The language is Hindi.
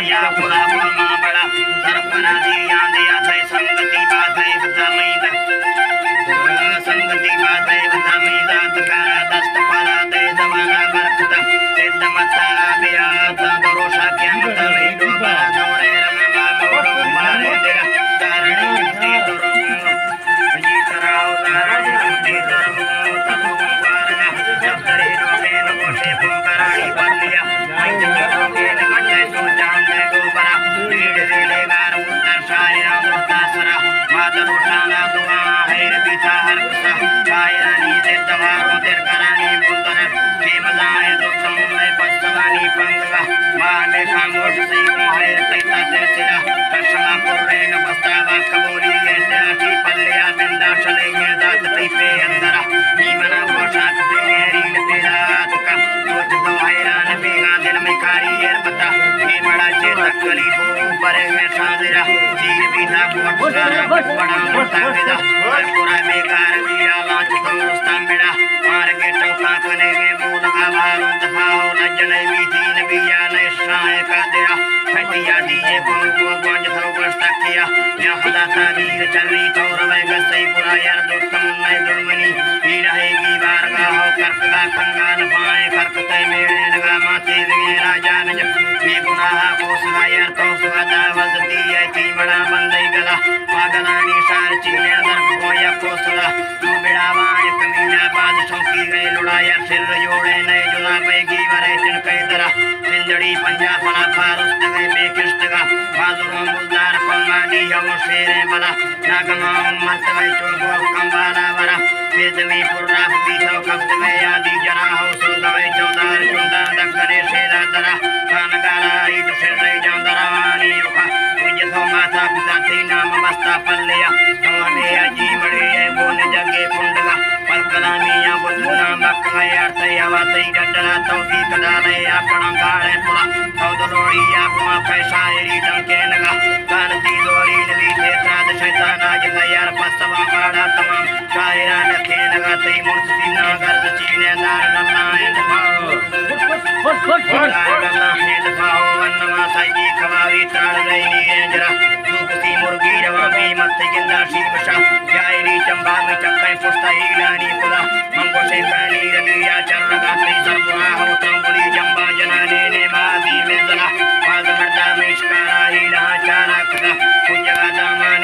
या पुरा मा बड़ा सरपरा दिया दिया थे संगति बात है बता मैदा संगति बात है बता मैदा तकारा दस्त परा दे जमाना बरकत ते दमता बिया दरोशा क्या मत नहीं दो बड़ा दौरे रमा मोरो मारे तेरा कारण ते दरो जी कराओ कारण ते दरो तब वारना जब करे रोटे नो से कराई पर लिया आई जगह के लगते तो जान दे दो बड़ा भीड़ ले गार उतर शायरा मुतासरा मादर उठाना दुआ है बिता हर कुसा शायरानी दे दवारों दे करानी बुंदर के मजाए तो समुने पसवानी पंगला माने खामोश सी है कैता दे सिरा कशमा पुरे न बस्तावा कबूली है तेरा की पल्लिया बिंदा चलेंगे दात पे अंदर नीमना पोशाक पे मेरी तेरा तुका सोच तो हैरान बेगा दिल में कारी है पता के बड़ा चेतक कली हो परे में साजरा जीर बिना कोट सारा बड़ा मोटा बेदा पूरा बेकार दिया लाच तो रुस्ता मेरा मार के टोका कने में मूल आभारों दफाओ न जने भी तीन बिया ने शाय का तेरा खटिया दिए को गंज थो बस्ता किया या खुदा ताबीर चली तो रवे गसई पूरा यार दो तमन्ना दुर्मनी ही रहेगी बारगाह हो करकदा कंगान पाए करकते मेरे लगा माते दिए राजा ने बेगुनाह को सुनाया तो सुदा वजती है की बड़ा बंदई गला पागलानी सार चीने दर को या कोसला तू बिड़ावाए कमीना बादशाह की गए लुड़ाया सिर जोड़े नए जुदा पैगी वरे तिनके तरह सिंदड़ी पंजा फला फारुस तगे बेकिस्तगा बाजुरों मुलदार पंगानी हम शेरे बला नागमा मत गए चोगो कंबाला वरा बेदमी पुर्रा बीसो कफ्त गए आदि जरा हो सो गए चौदार चुंदा दकरे शेरा दरा कानगाला ईद सिर जांदरा वानी युखा उजतो माता पिता ती नाम बस्ता पल्लिया तो हमें अजी मड़े बोन जगे पुंडगा पल कलामिया बुद्धना बक्का अर्थ यावत डडरा तो की कदाले अपना गाड़े पुला तो दरोड़ी अपना पैसा एरी डंके नगा कानती दोरी नवी तेत्राद शैतान आज तैयार पस्तवा बाड़ा तमाम शायरा नखे नगा तई मुर्सी ना गर्द चीने दार नल्ला एंड भाओ वन्नमा साई खवावी ताड़ रही एंजरा दूकती मुर्गी रवाबी मत जिंदा शीमशा जायरी चंबा में चक्के पुस्ता हीलानी खुदा मंगो से कानी रबिया चल लगा तई सरपुरा हो तंगुली जंबा जनाने ने मादी में जला पाद मर्दा में शिकारा हीला चारा खुदा कुछ जगह दामाने